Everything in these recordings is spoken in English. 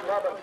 11.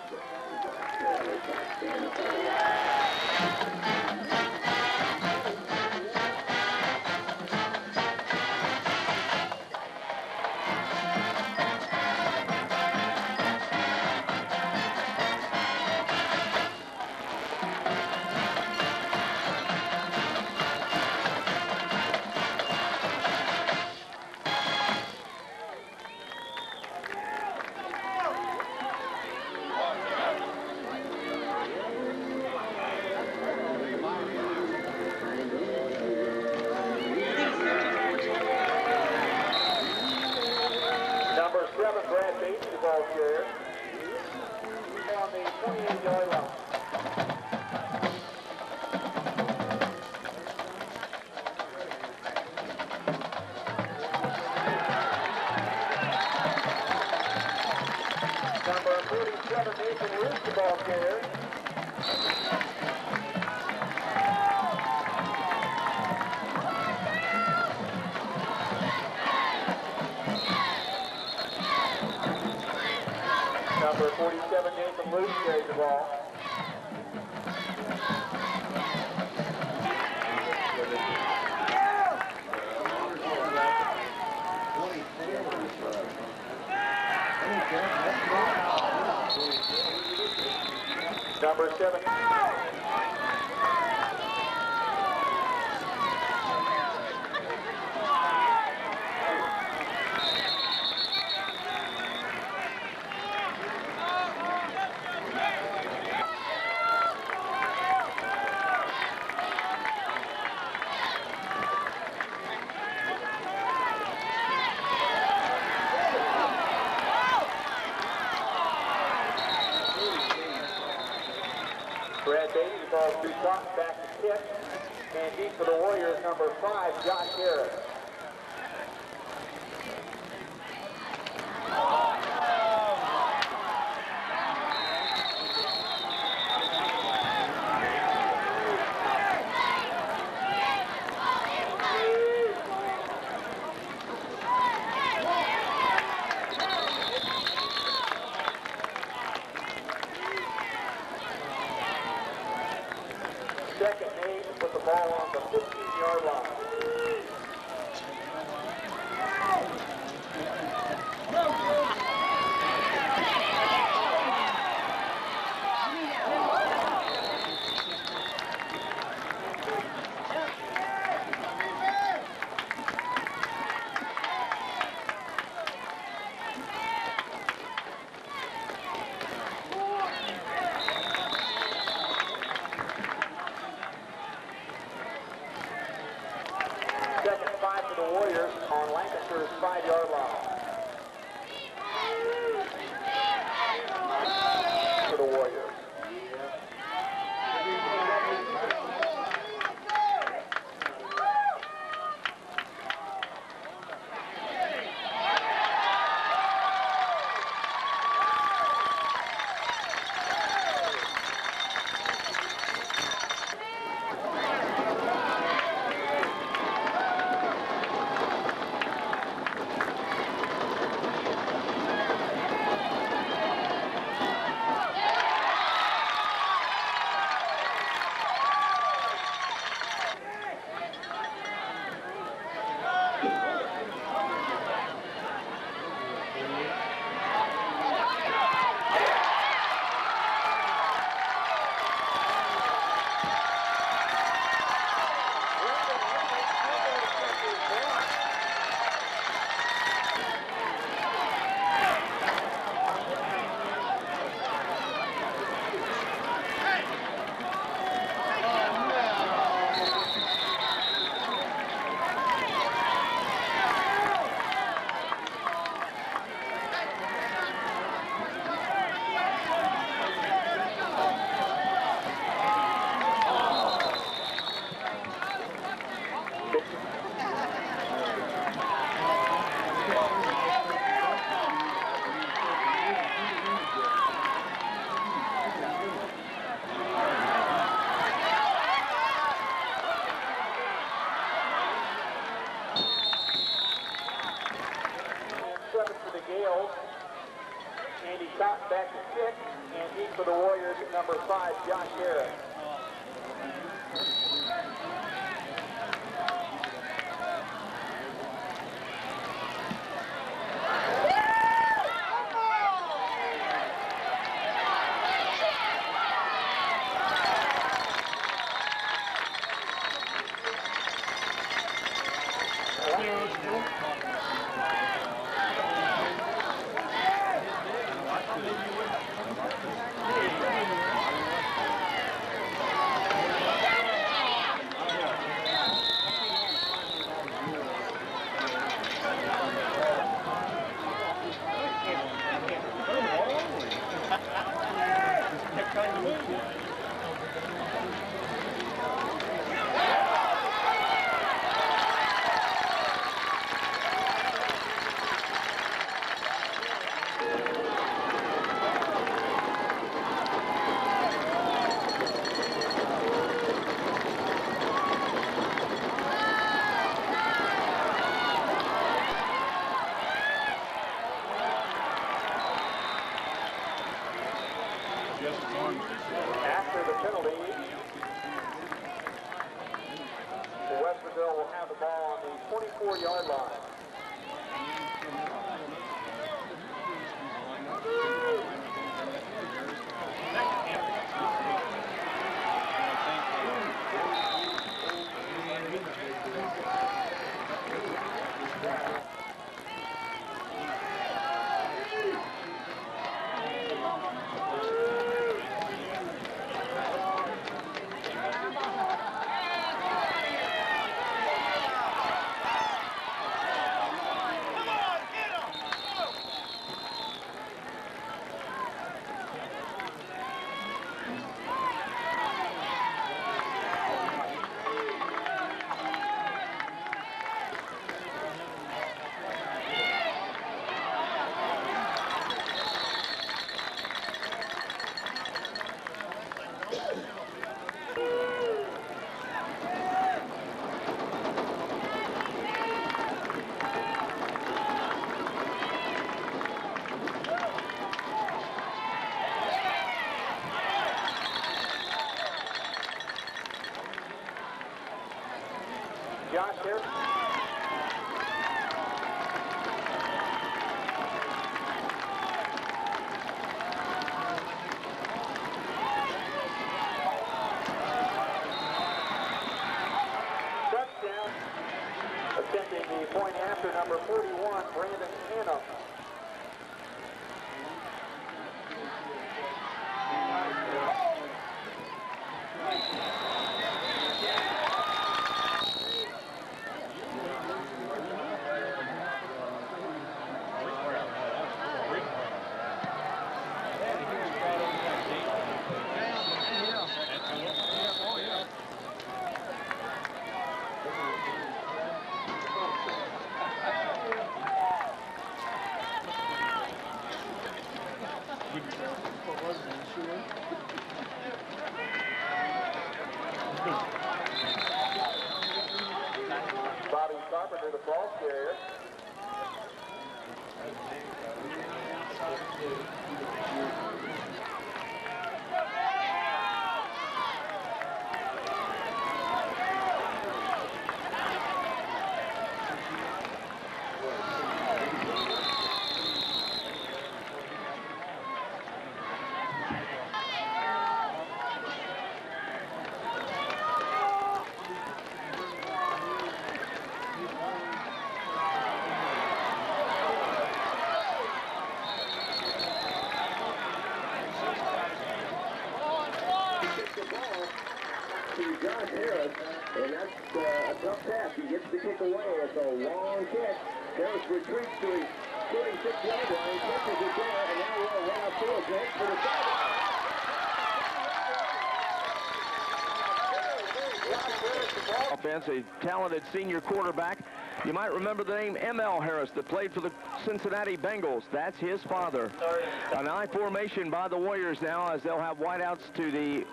Number 47, Nathan Luce carries the ball. Number 7. Brad Beatty, the ball through top, back to Pitt. And deep for the Warriors, number 5, Josh Harris. Second name to put the ball on the 15-yard line. kick, and deep for the Warriors at number 5, Josh Harris. After the penalty, Westerville will have the ball on the 24-yard line. Josh here. Touchdown. Attempting the point after number 41, Brandon Hannum. Bobby Carpenter, the ball carrier. Josh Harris, and that's a tough pass. He gets the kick away. It's a long kick. Harris retreats to his 36-yard line, catches it there, and now we'll have Phillips head for the sideline. Offense, a talented senior quarterback. You might remember the name M.L. Harris that played for the Cincinnati Bengals. That's his father. An I formation by the Warriors now as they'll have wideouts to the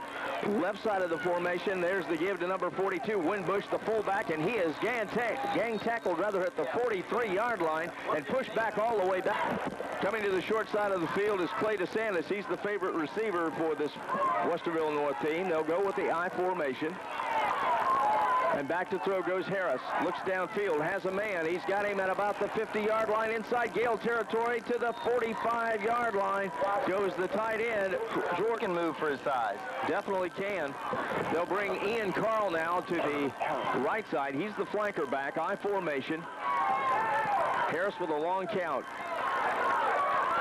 left side of the formation. There's the give to number 42, Winbush, the fullback, and he is gang tackled rather at the 43-yard line and pushed back all the way back. Coming to the short side of the field is Clay DeSantis. He's the favorite receiver for this Westerville North team. They'll go with the I formation. And back to throw goes Harris. Looks downfield, has a man. He's got him at about the 50-yard line inside Gale territory to the 45-yard line. Goes the tight end. Jordan can move for his size. Definitely can. They'll bring Ian Carl now to the right side. He's the flanker back, I formation. Harris with a long count.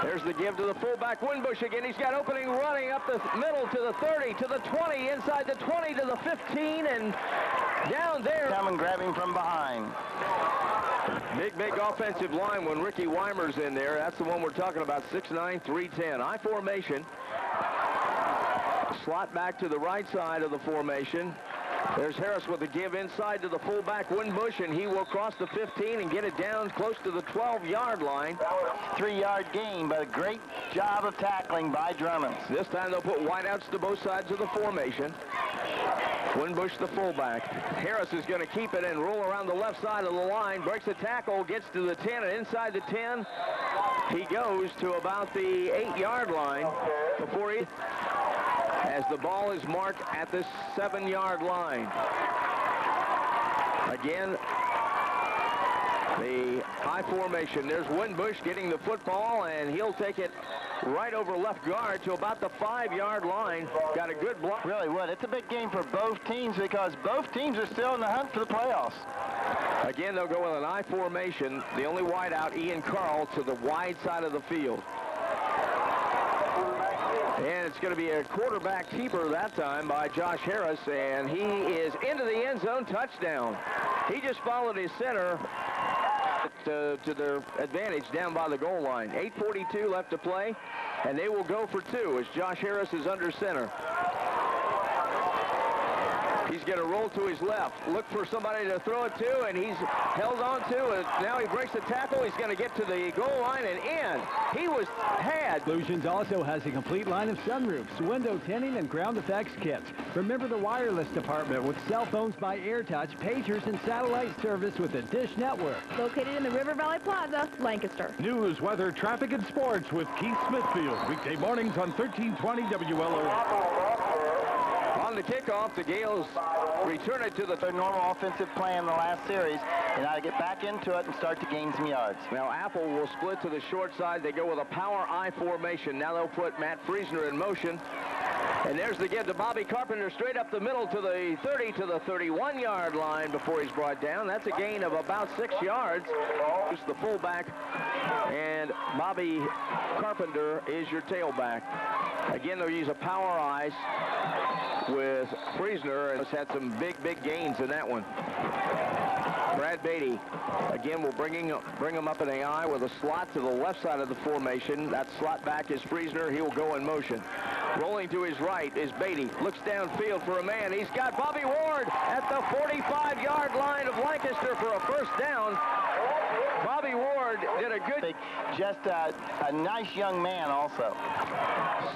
There's the give to the fullback, Winbush again. He's got opening running up the middle to the 30, to the 20, inside the 20 to the 15, and down there. Come and grab him from behind. Big offensive line when Ricky Weimer's in there. That's the one we're talking about, 6'9", 310. I formation. Slot back to the right side of the formation. There's Harris with the give inside to the fullback, Winbush, and he will cross the 15 and get it down close to the 12-yard line. 3-yard gain, but a great job of tackling by Drummond. This time they'll put wideouts to both sides of the formation. Winbush the fullback. Harris is going to keep it and roll around the left side of the line. Breaks the tackle, gets to the 10, and inside the 10, he goes to about the 8-yard line before he... as the ball is marked at the 7-yard line. Again, the high formation. There's Winbush getting the football, and he'll take it right over left guard to about the 5-yard line. Got a good block. Really would. It's a big game for both teams because both teams are still in the hunt for the playoffs. Again, they'll go with an I formation. The only wide out, Ian Carl, to the wide side of the field. And it's going to be a quarterback keeper that time by Josh Harris, and he is into the end zone, touchdown. He just followed his center to their advantage down by the goal line. 8:42 left to play, and they will go for 2 as Josh Harris is under center. He's going to roll to his left, look for somebody to throw it to, and he's held on to it. Now he breaks the tackle. He's going to get to the goal line and in. He was had. Solutions also has a complete line of sunroofs, window tinting, and ground effects kits. Remember the wireless department with cell phones by AirTouch, pagers, and satellite service with a Dish network. Located in the River Valley Plaza, Lancaster. News, weather, traffic, and sports with Keith Smithfield. Weekday mornings on 1320 WLO. On the kickoff, the Gales return it to their normal offensive plan in the last series, and now to get back into it and start to gain some yards. Now Apple will split to the short side. They go with a power I formation. Now they'll put Matt Friesner in motion. And there's the give to Bobby Carpenter straight up the middle to the 30 to the 31-yard line before he's brought down. That's a gain of about 6 yards. It's the fullback, and Bobby Carpenter is your tailback. Again, they'll use a power ice with Friesner, and has had some big gains in that one. Brad Beatty, again, will bring him up in the eye with a slot to the left side of the formation. That slot back is Friesner. He will go in motion. Rolling to his right is Beatty. Looks downfield for a man. He's got Bobby Ward at the 45-yard line of Lancaster for a first down. Bobby Ward did a good... Just a nice young man also.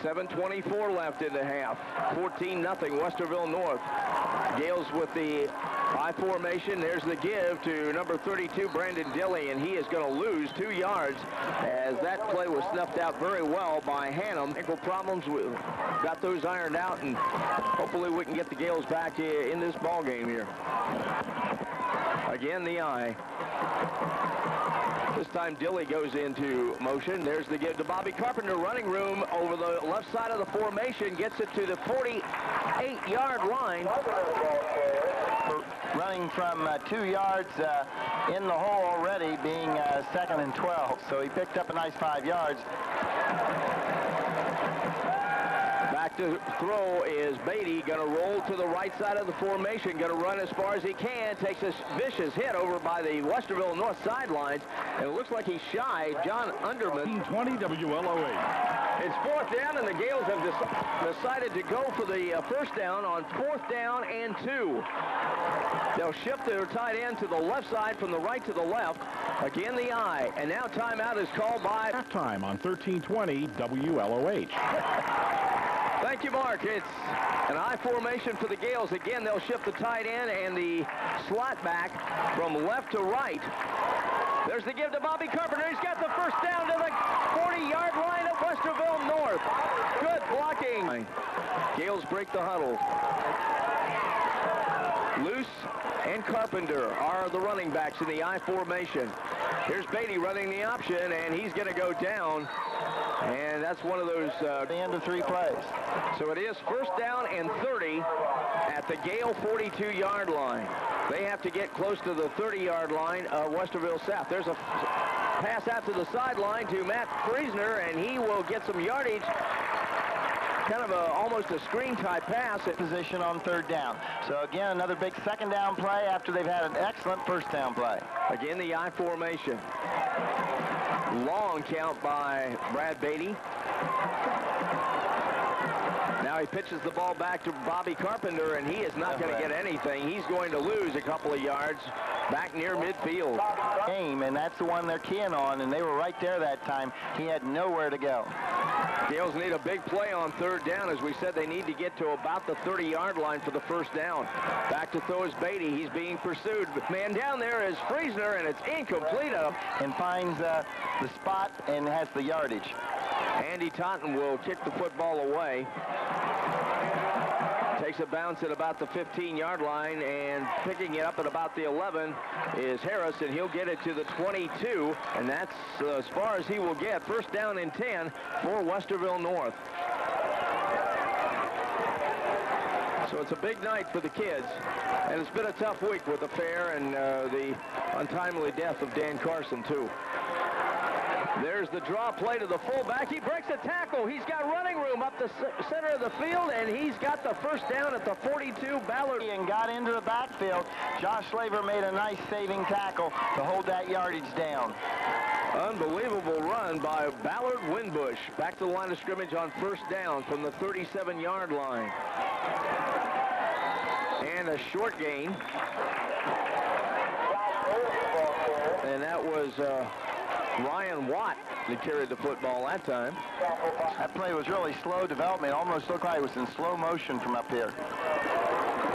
7:24 left in the half. 14-0 Westerville North. Gales with the I formation. There's the give to number 32, Brandon Dilley, and he is going to lose 2 yards as that play was snuffed out very well by Hannum. Ankle problems, we got those ironed out, and hopefully we can get the Gales back in this ball game here. Again, the I. This time Dilley goes into motion. There's the give to Bobby Carpenter. Running room over the left side of the formation. Gets it to the 48-yard line. Running from 2 yards in the hole already, being 2nd and 12. So he picked up a nice 5 yards. Back to throw is Beatty, going to roll to the right side of the formation, going to run as far as he can, takes a vicious hit over by the Westerville North sidelines, and it looks like he's shy. John Underman. 1320 WLOA. It's 4th down, and the Gales have decided to go for the first down on 4th down and 2. They'll shift their tight end to the left side from the right to the left. Again, the I, and now timeout is called by... Halftime on 1320 WLOH. Thank you, Mark. It's an I formation for the Gales. Again, they'll shift the tight end and the slot back from left to right. There's the give to Bobby Carpenter. He's got the first down to the 40-yard line of Westerville North. Good blocking. Gales break the huddle. Luce and Carpenter are the running backs in the I formation. Here's Beatty running the option, and he's going to go down. And that's one of those... the end of 3 plays. So it is first down and 30 at the Gale 42-yard line. They have to get close to the 30-yard line of Westerville South. There's a pass out to the sideline to Matt Friesner, and he will get some yardage. Kind of almost a screen-type pass. Position on 3rd down. So again, another big 2nd down play after they've had an excellent 1st down play. Again, the I formation. Long count by Brad Beatty. Now he pitches the ball back to Bobby Carpenter, and he is not going to get anything. He's going to lose a couple of yards back near midfield. And that's the one they're keying on, and they were right there that time. He had nowhere to go. Gales need a big play on 3rd down. As we said, they need to get to about the 30-yard line for the first down. Back to throw is Beatty. He's being pursued. Man down there is Friesner, and it's incomplete. And finds the spot and has the yardage. Andy Totten will kick the football away. Takes a bounce at about the 15-yard line, and picking it up at about the 11 is Harris, and he'll get it to the 22, and that's as far as he will get. First down and 10 for Westerville North. So it's a big night for the kids, and it's been a tough week with the fair and the untimely death of Dan Carson, too. There's the draw play to the fullback. He breaks a tackle. He's got running room up the center of the field, and he's got the first down at the 42. Ballard and got into the backfield. Josh Slaver made a nice saving tackle to hold that yardage down. Unbelievable run by Ballard Winbush. Back to the line of scrimmage on first down from the 37-yard line. And a short gain. And that was... Ryan Watt that carried the football that time. That play was really slow development. It almost looked like it was in slow motion from up here.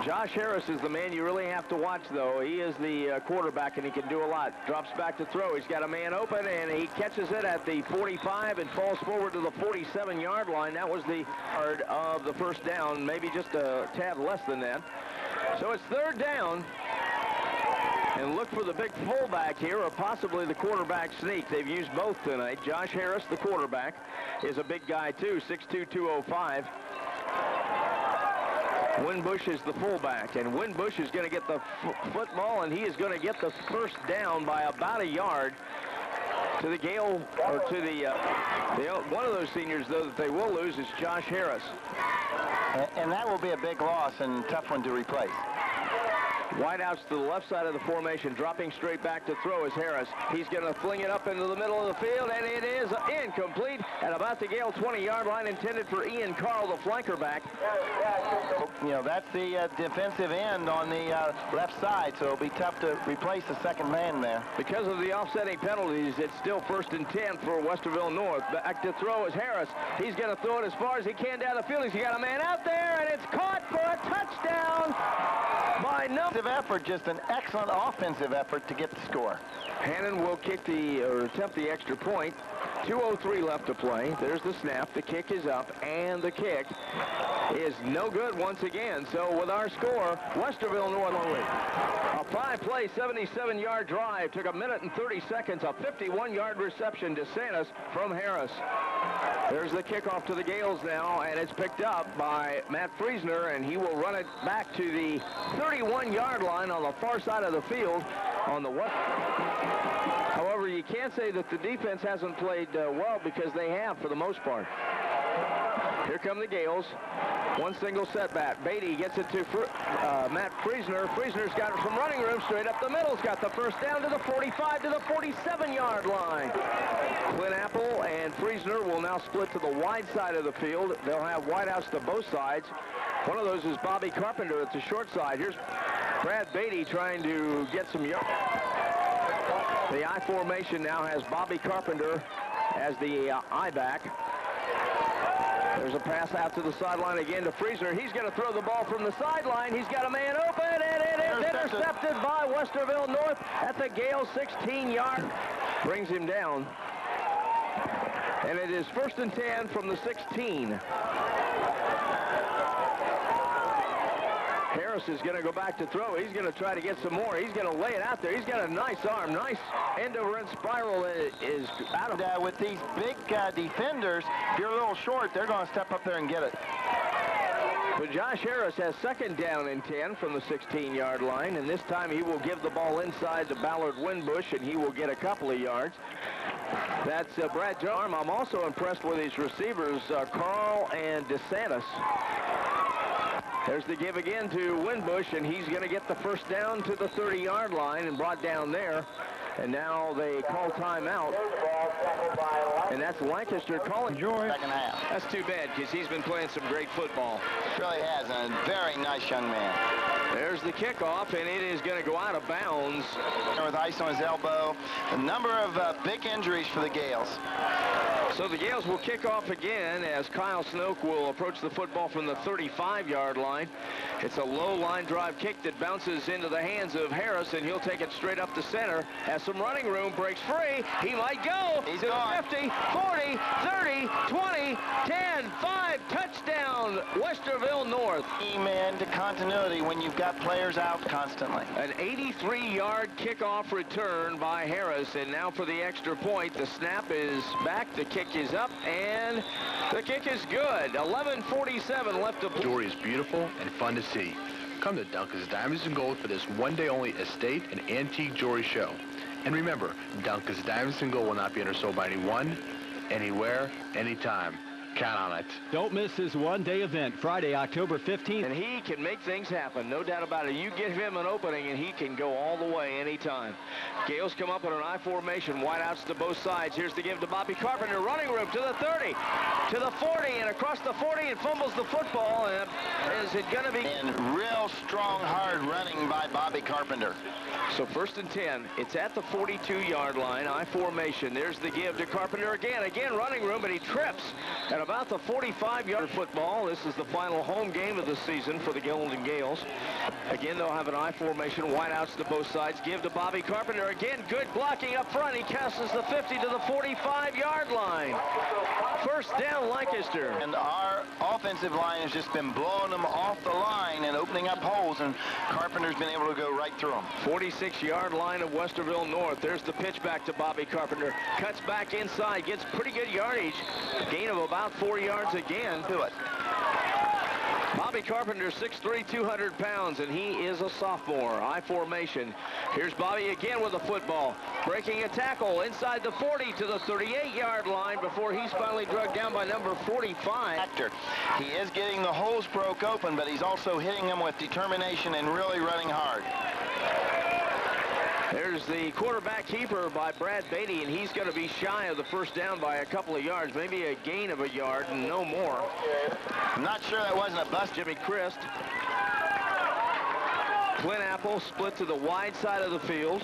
Josh Harris is the man you really have to watch, though. He is the quarterback, and he can do a lot. Drops back to throw. He's got a man open, and he catches it at the 45 and falls forward to the 47-yard line. That was the yard of the first down, maybe just a tad less than that. So it's 3rd down. And look for the big fullback here, or possibly the quarterback sneak. They've used both tonight. Josh Harris, the quarterback, is a big guy, too, 6'2", 205. Winbush is the fullback, and Winbush is going to get the football, and he is going to get the first down by about a yard to the Gale, or to the one of those seniors, though, that they will lose is Josh Harris. And that will be a big loss and tough one to replace. Wideouts to the left side of the formation, dropping straight back to throw is Harris. He's going to fling it up into the middle of the field, and it is incomplete at about the Gale 20-yard line, intended for Ian Carl, the flanker back. You know, that's the defensive end on the left side, so it'll be tough to replace the second man there. Because of the offsetting penalties, it's still 1st and 10 for Westerville North. Back to throw is Harris. He's going to throw it as far as he can down the field. He's got a man out there, and it's caught for a touchdown by effort, just an excellent offensive effort to get the score. Hannon will kick attempt the extra point. 2:03 left to play. There's the snap. The kick is up, and the kick is no good once again. So with our score, Westerville North only. A 5-play, 77-yard drive took 1 minute and 30 seconds. A 51-yard reception to Santos from Harris. There's the kickoff to the Gales now, and it's picked up by Matt Friesner, and he will run it back to the 31-yard line on the far side of the field on the west. However, you can't say that the defense hasn't played well, because they have for the most part. Here come the Gales. One single setback. Beatty gets it to Matt Friesner. Friesner's got some running room straight up the middle. He's got the first down to the 45 to the 47-yard line. Clint Apple and Friesner will now split to the wide side of the field. They'll have wideouts to both sides. One of those is Bobby Carpenter at the short side. Here's Brad Beatty trying to get some yards. The I formation now has Bobby Carpenter as the I back. There's a pass out to the sideline again to Friesner. He's going to throw the ball from the sideline. He's got a man open, and it is intercepted by Westerville North at the Gale 16-yard. Brings him down. And it is 1st and 10 from the 16. Harris is going to go back to throw. He's going to try to get some more. He's going to lay it out there. He's got a nice arm. Nice end-over-end spiral is out of... with these big defenders, if you're a little short, they're going to step up there and get it. But Josh Harris has 2nd down and 10 from the 16-yard line, and this time he will give the ball inside to Ballard Winbush, and he will get a couple of yards. That's Brad Jarm. I'm also impressed with his receivers, Carl and DeSantis. There's the give again to Winbush, and he's going to get the 1st down to the 30-yard line and brought down there. And now they call timeout. And that's Lancaster calling. Second half. That's too bad, because he's been playing some great football. Really has, and a very nice young man. There's the kickoff, and it is going to go out of bounds. With ice on his elbow. A number of big injuries for the Gales. So the Gales will kick off again as Kyle Snoke will approach the football from the 35-yard line. It's a low line drive kick that bounces into the hands of Harris, and he'll take it straight up the center. Has some running room, breaks free. He might go. He's to gone. 50, 40, 30, 20, 10, 5, touchdown, Westerville North. Man to continuity when you've got players out constantly. An 83-yard kickoff return by Harris, and now for the extra point. The snap is back, the kick is up, and the kick is good. 11:47 left to play. Jewelry is beautiful and fun to see. Come to Duncan's Diamonds and Gold for this one-day-only estate and antique jewelry show. And remember, Duncan's Diamonds and Gold will not be undersold by anyone, anywhere, anytime. Count on it. Don't miss this one-day event, Friday, October 15th. And he can make things happen, no doubt about it. You give him an opening, and he can go all the way anytime. Gales come up in an I formation, wideouts to both sides. Here's the give to Bobby Carpenter, running room to the 30, to the 40, and across the 40, and fumbles the football. And is it going to be? And real strong, hard running by Bobby Carpenter. So 1st and 10. It's at the 42-yard line, I formation. There's the give to Carpenter again. Again, running room, but he trips at about the 45-yard football. This is the final home game of the season for the Golden Gales. Again, they'll have an I formation, wideouts to both sides. Give to Bobby Carpenter. Again, good blocking up front. He passes the 50 to the 45-yard line. 1st down, Lancaster. And our offensive line has just been blowing them off the line and opening up holes, and Carpenter's been able to go right through them. 46-yard line of Westerville North. There's the pitch back to Bobby Carpenter. Cuts back inside, gets pretty good yardage. Gain of about 4 yards again to it. Bobby Carpenter, 6'3", 200 pounds, and he is a sophomore. I formation. Here's Bobby again with the football. Breaking a tackle inside the 40 to the 38-yard line before he's finally dragged down by number 45. He is getting the holes broke open, but he's also hitting them with determination and really running hard. There's the quarterback keeper by Brad Beatty, and he's going to be shy of the 1st down by a couple of yards, maybe a gain of a yard and no more. I'm not sure that wasn't a bust. Jimmy Christ. Clint Apple split to the wide side of the field.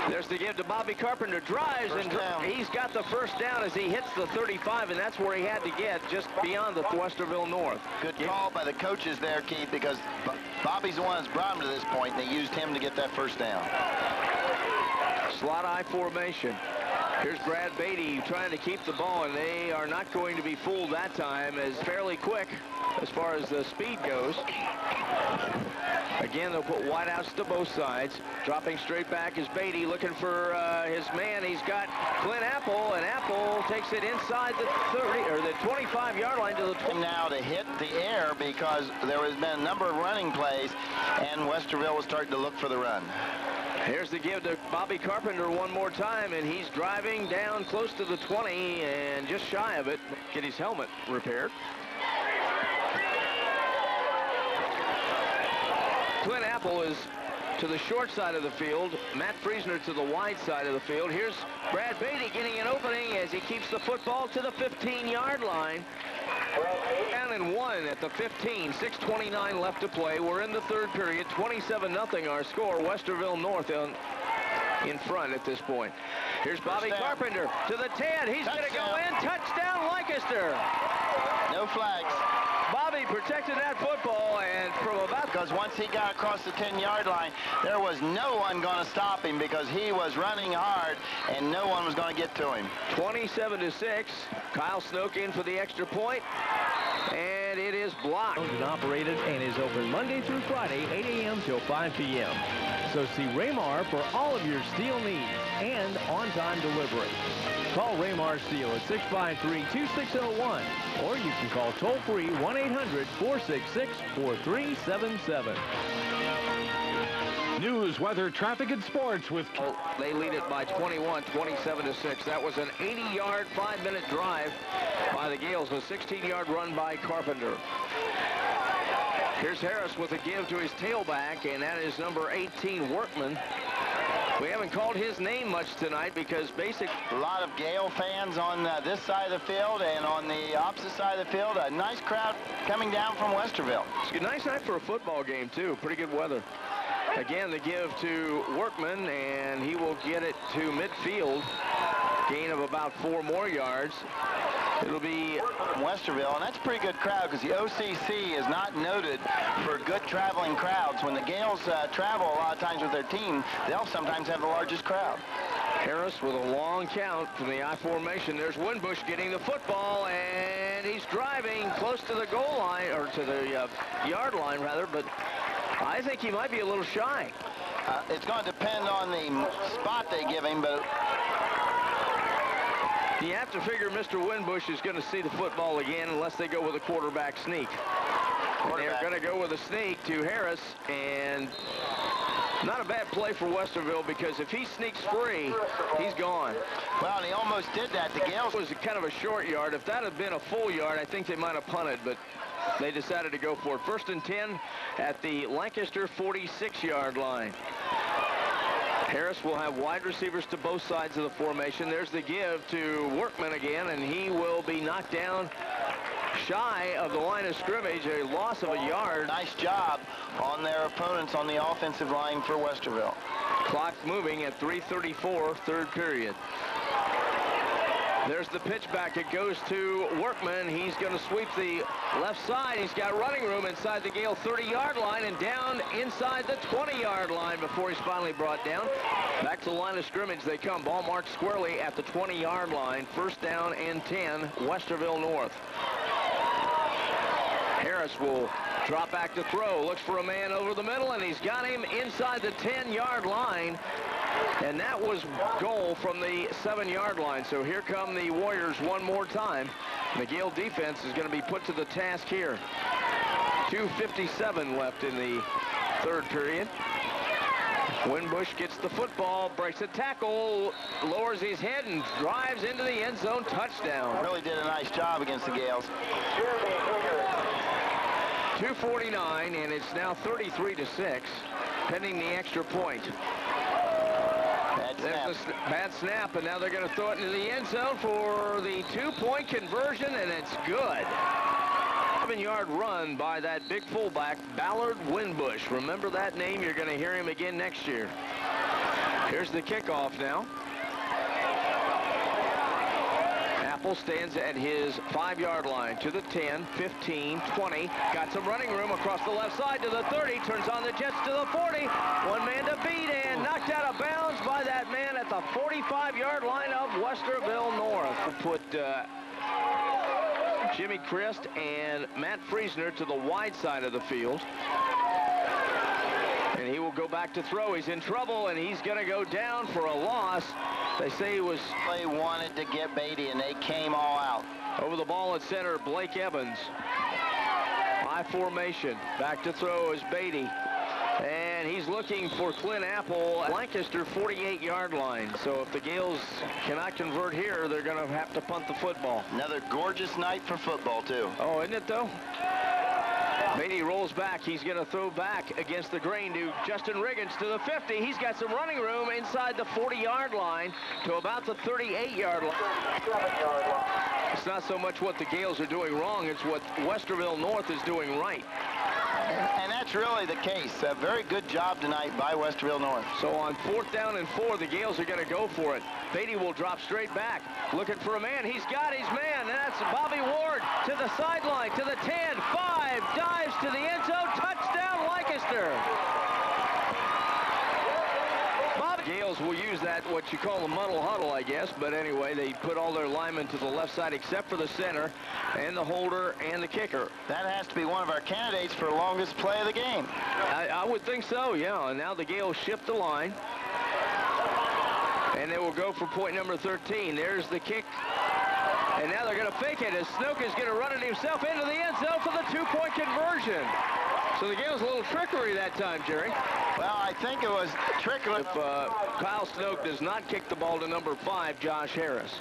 There's the give to Bobby Carpenter. Drives, and he's got the 1st down as he hits the 35, and that's where he had to get, just beyond the Westerville North. Good call by the coaches there, Keith, because Bobby's the one that's brought him to this point, and they used him to get that 1st down. Slot I formation. Here's Brad Beatty trying to keep the ball, and they are not going to be fooled that time, as fairly quick as far as the speed goes. Again, they'll put wideouts to both sides. Dropping straight back is Beatty looking for his man. He's got Clint Apple, and Apple takes it inside the 30 or the 25-yard line to the 20. Now to hit the air because there has been a number of running plays, and Westerville was starting to look for the run. Here's the give to Bobby Carpenter one more time, and he's driving down close to the 20 and just shy of it. Get his helmet repaired. Clint Apple is to the short side of the field. Matt Friesner to the wide side of the field. Here's Brad Beatty getting an opening as he keeps the football to the 15-yard line. Down and 1 at the 15. 6:29 left to play. We're in the 3rd period. 27-0 our score. Westerville North in front at this point. Here's Bobby Carpenter to the 10. He's going to go in. Touchdown, Lancaster. No flags. Bobby protected that football, and from about... Because once he got across the 10-yard line, there was no one going to stop him because he was running hard, and no one was going to get to him. 27-6. Kyle Snoke in for the extra point, and it is blocked. And operated and is open Monday through Friday, 8 a.m. till 5 p.m. So see Raymar for all of your steel needs and on-time delivery. Call Raymar Steel at 653-2601, or you can call toll-free 1-800-466-4377. News, weather, traffic, and sports with... Oh, they lead it by 21, 27-6. That was an 80-yard, 5-minute drive by the Gales, a 16-yard run by Carpenter. Here's Harris with a give to his tailback, and that is number 18, Workman. We haven't called his name much tonight because A lot of Gale fans on this side of the field, and on the opposite side of the field, a nice crowd coming down from Westerville. It's a nice night for a football game, too. Pretty good weather. Again, the give to Workman, and he will get it to midfield. Gain of about 4 more yards. It'll be Westerville, and that's a pretty good crowd because the OCC is not noted for good traveling crowds. When the Gales travel a lot of times with their team, they'll sometimes have the largest crowd. Harris with a long count from the I formation. There's Winbush getting the football, and he's driving close to the goal line, or to the yard line, rather, but I think he might be a little shy. It's going to depend on the spot they give him, but... You have to figure Mr. Winbush is going to see the football again unless they go with a quarterback sneak. They're going to go with a sneak to Harris, and not a bad play for Westerville because if he sneaks free, he's gone. Well, and he almost did that. The Gales... It was kind of a short yard. If that had been a full yard, I think they might have punted, but they decided to go for it. 1st and 10 at the Lancaster 46-yard line. Harris will have wide receivers to both sides of the formation. There's the give to Workman again, and he will be knocked down shy of the line of scrimmage, a loss of a yard. Nice job on their opponents on the offensive line for Westerville. Clock moving at 3:34, third period. There's the pitch back. It goes to Workman. He's going to sweep the left side. He's got running room inside the Gale 30-yard line and down inside the 20-yard line before he's finally brought down. Back to the line of scrimmage they come. Ball marked squarely at the 20-yard line. 1st down and 10, Westerville North. Harris will drop back to throw. Looks for a man over the middle, and he's got him inside the 10-yard line. And that was goal from the 7-yard line. So here come the Warriors one more time. The Gale defense is going to be put to the task here. 2:57 left in the third period. Winbush gets the football, breaks a tackle, lowers his head, and drives into the end zone. Touchdown. Really did a nice job against the Gales. 2:49, and it's now 33-6, pending the extra point. There's a bad snap, and now they're going to throw it into the end zone for the 2-point conversion, and it's good. 7-yard run by that big fullback, Ballard Winbush. Remember that name. You're going to hear him again next year. Here's the kickoff now. Apple stands at his 5-yard line to the 10, 15, 20. Got some running room across the left side to the 30. Turns on the Jets to the 40. One man to beat and knocked out of bounds by that man at the 45-yard line of Westerville North. We'll put Jimmy Christ and Matt Friesner to the wide side of the field. And he will go back to throw. He's in trouble, and he's going to go down for a loss. They say he was... They wanted to get Beatty, and they came all out. Over the ball at center, Blake Evans. I formation. Back to throw is Beatty. And he's looking for Clint Apple at Lancaster 48-yard line. So if the Gales cannot convert here, they're going to have to punt the football. Another gorgeous night for football, too. Oh, isn't it, though? Beatty rolls back. He's going to throw back against the grain to Justin Riggins to the 50. He's got some running room inside the 40-yard line to about the 38-yard line. It's not so much what the Gales are doing wrong, it's what Westerville North is doing right. And that's really the case. A very good job tonight by Westerville North. So on 4th down and 4, the Gales are going to go for it. Beatty will drop straight back, looking for a man. He's got his man, and that's Bobby Ward to the sideline, to the 10, 5, dives to the end zone, touchdown Lancaster. Gales will use that, what you call a muddle huddle, I guess. But anyway, they put all their linemen to the left side except for the center and the holder and the kicker. That has to be one of our candidates for longest play of the game. I would think so, yeah. And now the Gales shift the line. And they will go for point number 13. There's the kick. And now they're going to fake it as Snook is going to run it himself into the end zone for the 2-point conversion. So the Gales a little trickery that time, Jerry. Well, I think it was trickery. If Kyle Snook does not kick the ball to number 5, Josh Harris.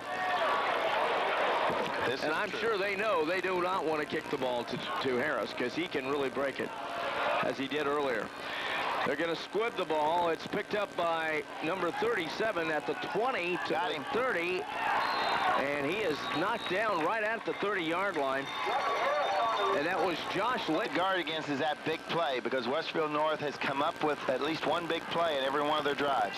And I'm sure they know they do not want to kick the ball to Harris because he can really break it, as he did earlier. They're going to squib the ball. It's picked up by number 37 at the 20 to the 30. And he is knocked down right at the 30-yard line. And that was Josh Lick. Guard against is that big play because Westerville North has come up with at least one big play in every one of their drives.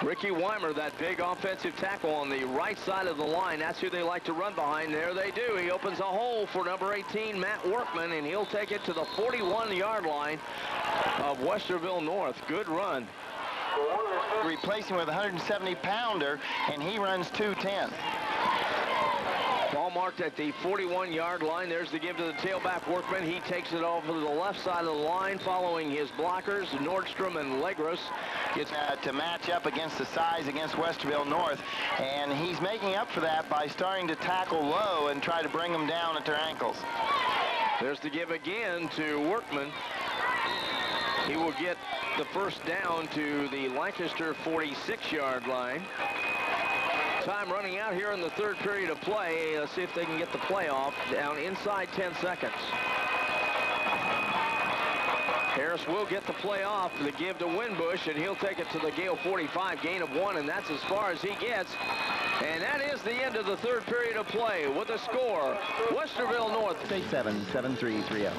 Ricky Weimer, that big offensive tackle on the right side of the line. That's who they like to run behind. There they do. He opens a hole for number 18, Matt Workman, and he'll take it to the 41-yard line of Westerville North. Good run. Replacing with a 170-pounder, and he runs 2:10. Ball marked at the 41-yard line. There's the give to the tailback Workman. He takes it over to the left side of the line following his blockers, Nordstrom and Legros. Gets to match up against the size against Westerville North, and he's making up for that by starting to tackle low and try to bring them down at their ankles. There's the give again to Workman. He will get the first down to the Lancaster 46-yard line. Time running out here in the third period of play. Let's see if they can get the play off down inside 10 seconds. Harris will get the play off. The give to Winbush, and he'll take it to the Gale 45, gain of 1, and that's as far as he gets. And that is the end of the third period of play with a score. Westerville North. 7-3-3-0.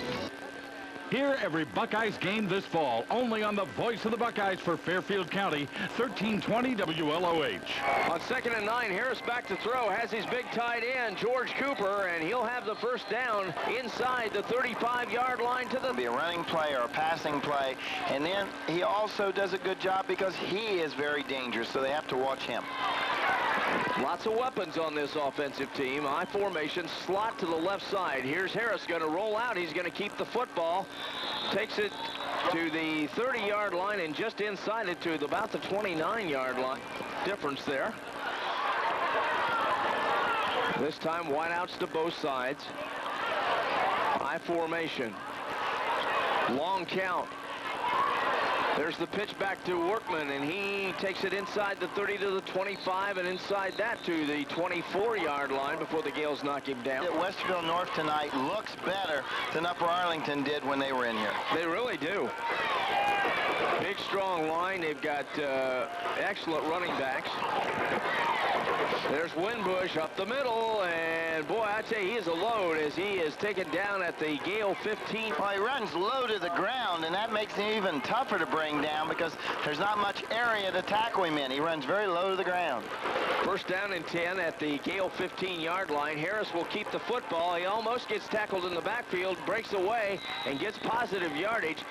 Hear every Buckeyes game this fall, only on the voice of the Buckeyes for Fairfield County, 1320 WLOH. On 2nd and 9, Harris back to throw, has his big tight end, George Cooper, and he'll have the first down inside the 35-yard line to the... Be a running play or a passing play, and then he also does a good job because he is very dangerous, so they have to watch him. Lots of weapons on this offensive team. I formation, slot to the left side. Here's Harris going to roll out. He's going to keep the football. Takes it to the 30-yard line and just inside it to about the 29-yard line. Difference there. This time wideouts to both sides. I formation. Long count. There's the pitch back to Workman, and he takes it inside the 30 to the 25, and inside that to the 24-yard line before the Gales knock him down. Westerville North tonight looks better than Upper Arlington did when they were in here. They really do. Big, strong line. They've got excellent running backs. There's Winbush up the middle, and boy, I tell you, he is a load as he is taken down at the Gale 15. Well, he runs low to the ground, and that makes him even tougher to bring down because there's not much area to tackle him in. He runs very low to the ground. First down and 10 at the Gale 15-yard line. Harris will keep the football. He almost gets tackled in the backfield, breaks away, and gets positive yardage.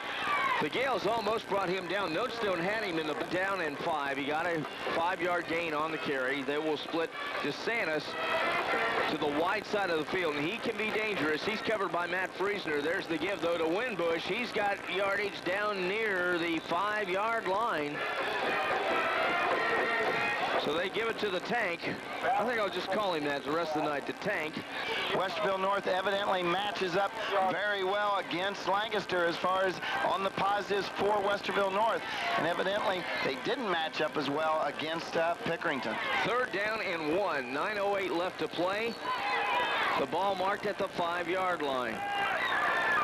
The Gales almost brought him down. Notestone had him in the down and 5. He got a 5-yard gain on the carry. They will split DeSantis to the wide side of the field, and he can be dangerous. He's covered by Matt Friesner. There's the give, though, to Winbush. He's got yardage down near the 5-yard line. So they give it to the Tank. I think I'll just call him that the rest of the night, the Tank. Westerville North evidently matches up very well against Lancaster as far as on the positives for Westerville North. And evidently they didn't match up as well against Pickerington. Third down and 1. 9:08 left to play. The ball marked at the 5-yard line.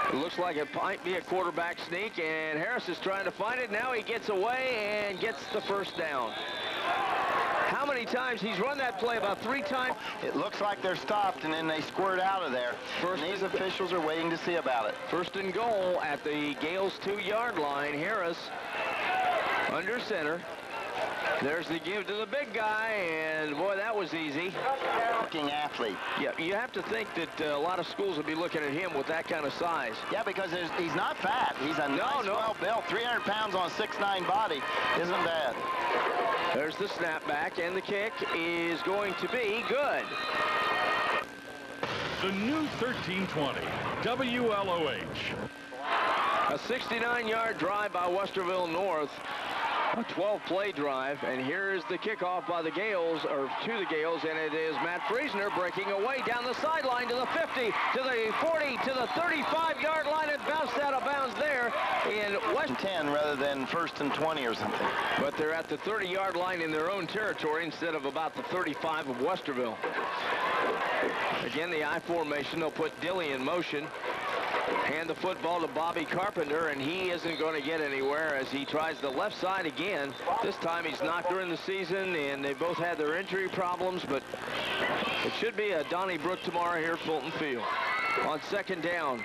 It looks like it might be a quarterback sneak, and Harris is trying to find it. Now he gets away and gets the first down. how many times he's run that play? About 3 times. It looks like they're stopped, and then they squirt out of there. And these officials are waiting to see about it. First and goal at the Gales 2-yard line. Harris under center. There's the give to the big guy, and boy, that was easy. Looking athlete. Yeah, you have to think that a lot of schools will be looking at him with that kind of size. Yeah, because he's not fat. He's a nice, well-built, 300 pounds on a 6'9" body. Isn't bad. There's the snapback, and the kick is going to be good. The new 1320 WLOH. A 69-yard drive by Westerville North. A 12-play drive, and here's the kickoff by the Gales, or to the Gales, and it is Matt Friesner breaking away down the sideline to the 50, to the 40, to the 35-yard line, and bounced out of bounds there in West 10 rather than 1st and 20 or something. But they're at the 30-yard line in their own territory instead of about the 35 of Westerville. Again, the I formation, they'll put Dilly in motion. Hand the football to Bobby Carpenter, and he isn't going to get anywhere as he tries the left side again. This time he's knocked during the season, and they both had their injury problems, but it should be a Donnybrook tomorrow here at Fulton Field. On second down,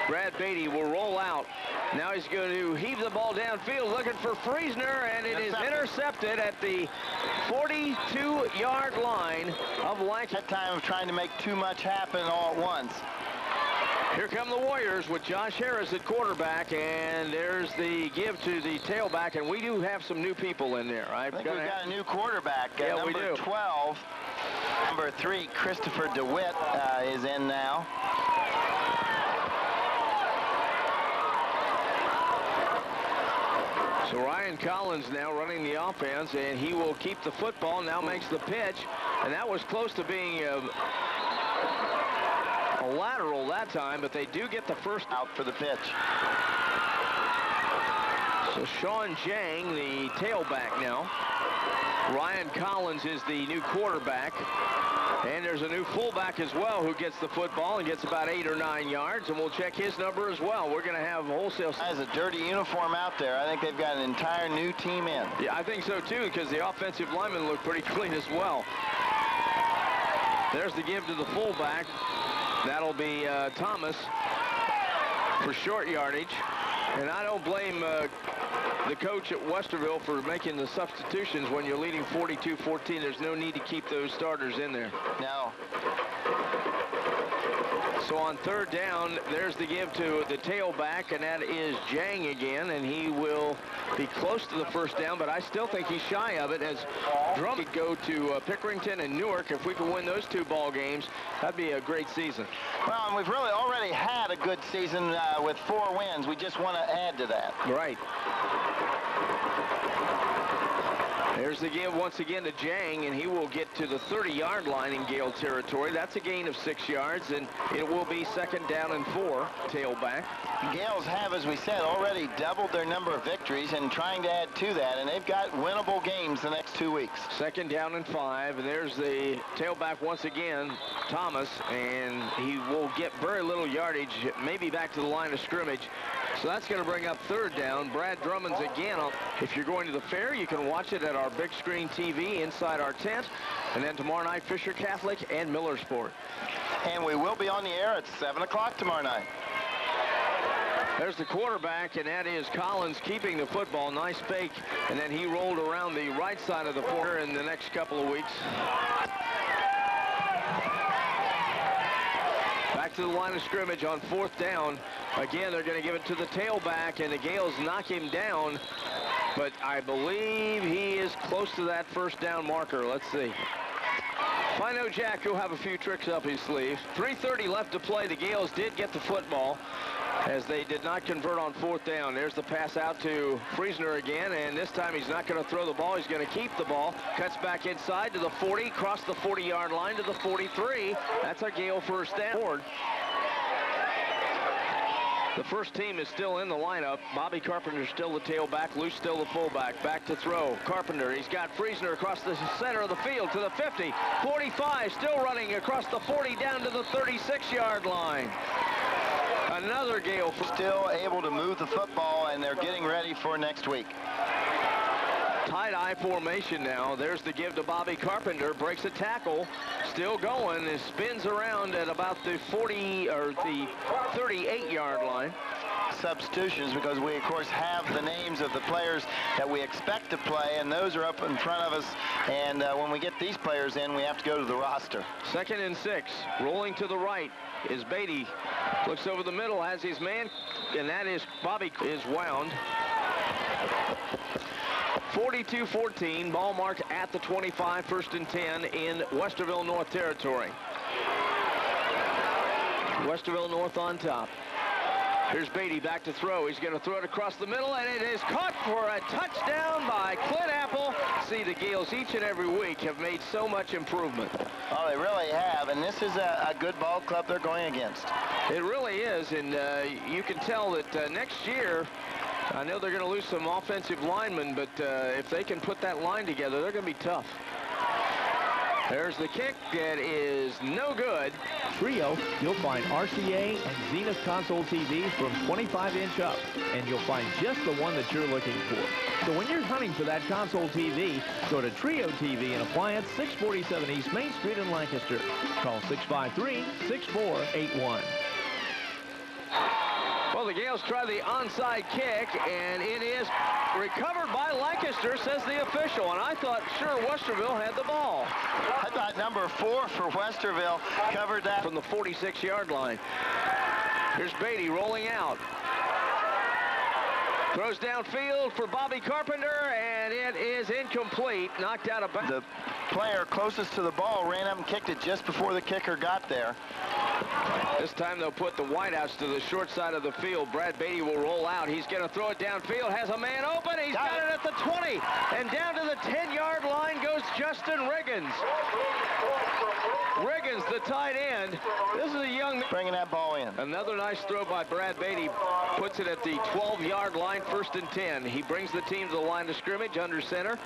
Brad Beatty will roll out. Now he's going to heave the ball downfield, looking for Friesner, and it is intercepted at the 42-yard line of Lancaster. That time of trying to make too much happen all at once. Here come the Warriors with Josh Harris at quarterback, and there's the give to the tailback, and we do have some new people in there. I think we've got a new quarterback. Yeah, number we do. 12. Number 3, Christopher DeWitt, is in now. So Ryan Collins now running the offense, and he will keep the football, now makes the pitch, and that was close to being a lateral that time, but they do get the first out for the pitch. So Sean Jang, the tailback now. Ryan Collins is the new quarterback. And there's a new fullback as well who gets the football and gets about 8 or 9 yards, and we'll check his number as well. We're going to have wholesale. Has a dirty uniform out there. I think they've got an entire new team in. Yeah, I think so too, because the offensive linemen look pretty clean as well. There's the give to the fullback. That'll be Thomas for short yardage. And I don't blame the coach at Westerville for making the substitutions when you're leading 42-14. There's no need to keep those starters in there. No. So on third down, there's the give to the tailback, and that is Jang again, and he will be close to the first down, but I still think he's shy of it as Drum could go to Pickerington and Newark. If we can win those 2 ball games, that'd be a great season. Well, and we've really already had a good season with 4 wins. We just want to add to that. Right. There's the give once again to Jang, and he will get to the 30-yard line in Gale territory. That's a gain of 6 yards, and it will be second down and 4, tailback. Gales have, as we said, already doubled their number of victories and trying to add to that, and they've got winnable games the next 2 weeks. Second down and 5, and there's the tailback once again, Thomas, and he will get very little yardage, maybe back to the line of scrimmage. So that's going to bring up third down. Brad Drummond's again. If you're going to the fair, you can watch it at our big screen TV inside our tent. And then tomorrow night, Fisher Catholic and Millersport. And we will be on the air at 7 o'clock tomorrow night. There's the quarterback, and that is Collins keeping the football. Nice fake. And then he rolled around the right side of the corner in the next couple of weeks. Back to the line of scrimmage on fourth down. Again, they're going to give it to the tailback, and the Gales knock him down. But I believe he is close to that first down marker. Let's see. If I know Jack, he'll have a few tricks up his sleeve. 3:30 left to play. The Gales did get the football as they did not convert on fourth down. There's the pass out to Friesner again, and this time he's not going to throw the ball. He's going to keep the ball. Cuts back inside to the 40, across the 40-yard line to the 43. That's a Gale first down. The first team is still in the lineup. Bobby Carpenter still the tailback. Luce still the fullback. Back to throw. Carpenter. He's got Friesner across the center of the field to the 50. 45. Still running across the 40 down to the 36-yard line. Another Gale. Still able to move the football, and they're getting ready for next week. tight I formation now. There's the give to Bobby Carpenter. Breaks a tackle. Still going. And spins around at about the 40 or the 38-yard line. Substitutions, because we of course have the names of the players that we expect to play, and those are up in front of us, and when we get these players in, we have to go to the roster. 2nd and 6. Rolling to the right is Beatty. Looks over the middle, has his man, and that is Bobby is wound. 42-14, ball marked at the 25, 1st and 10 in Westerville North territory. Westerville North on top. Here's Beatty back to throw. He's going to throw it across the middle, and it is caught for a touchdown by Clint Apple. See, the Gales each and every week have made so much improvement. Oh, they really have, and this is a good ball club they're going against. It really is, and you can tell that next year, I know they're going to lose some offensive linemen, but if they can put that line together, they're going to be tough. There's the kick. That is no good. Trio, you'll find RCA and Zenith console TVs from 25-inch up, and you'll find just the one that you're looking for. So when you're hunting for that console TV, go to Trio TV and Appliance, 647 East Main Street in Lancaster. Call 653-6481. Well, the Gales try the onside kick, and it is recovered by Lancaster, says the official. And I thought, sure, Westerville had the ball. I thought number 4 for Westerville covered that from the 46-yard line. Here's Beatty rolling out. Throws downfield for Bobby Carpenter, and it is incomplete. Knocked out of bounds. The player closest to the ball ran up and kicked it just before the kicker got there. This time they'll put the wideouts to the short side of the field. Brad Beatty will roll out. He's going to throw it downfield. Has a man open. He's got it at the 20. And down to the 10-yard line goes Justin Riggins. Riggins, the tight end. This is a young... Bringing that ball in. Another nice throw by Brad Beatty. Puts it at the 12-yard line, 1st and 10. He brings the team to the line of scrimmage under center.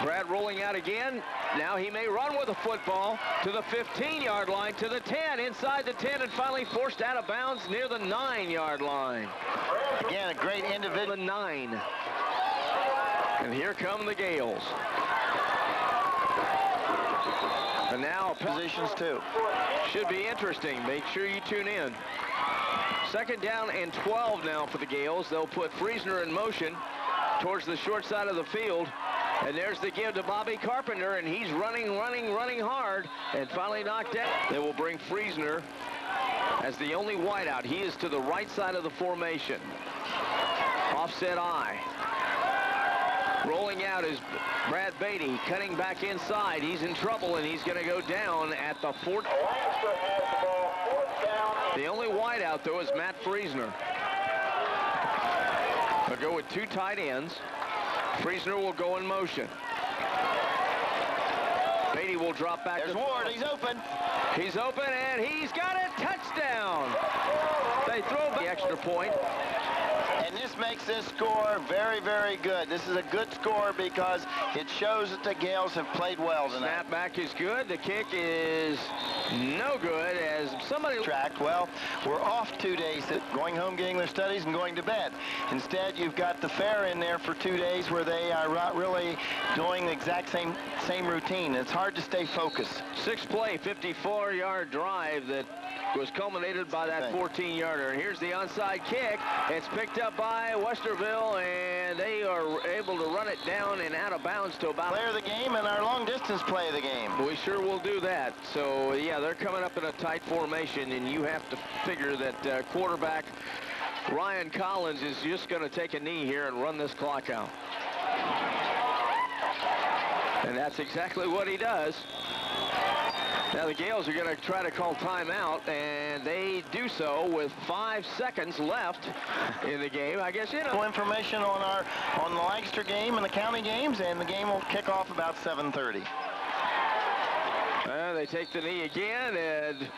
Brad rolling out again. Now he may run with the football to the 15-yard line, to the 10, inside the 10, and finally forced out of bounds near the 9-yard line. Again, a great individual. The 9. And here come the Gales. And now positions too. Should be interesting. Make sure you tune in. 2nd down and 12 now for the Gales. They'll put Friesner in motion towards the short side of the field. And there's the give to Bobby Carpenter, and he's running hard, and finally knocked out. They will bring Friesner as the only wideout. He is to the right side of the formation. Offset I. Rolling out is Brad Beatty, cutting back inside. He's in trouble, and he's going to go down at the 4th. The only wideout, though, is Matt Friesner. They'll go with 2 tight ends. Friesner will go in motion. Beatty will drop back. There's Ward. He's open. He's open, and he's got it. Touchdown. They throw back the extra point. And this makes this score very, very good. This is a good score because it shows that the Gales have played well tonight. Snapback is good. The kick is no good as somebody tracked. Well, we're off 2 days, going home, getting their studies, and going to bed. Instead, you've got the fair in there for 2 days where they are not really doing the exact same routine. It's hard to stay focused. 6-play, 54-yard drive that was culminated by that 14-yarder. And here's the onside kick. It's picked up by Westerville, and they are able to run it down and out of bounds to about... Play of the game and our long-distance play of the game. We sure will do that. So, yeah, they're coming up in a tight formation, and you have to figure that quarterback Ryan Collins is just going to take a knee here and run this clock out. And that's exactly what he does. Now the Gales are going to try to call timeout, and they do so with 5 seconds left in the game. I guess, you know. Information on the Lancaster game and the county games, and the game will kick off about 7:30. They take the knee again, and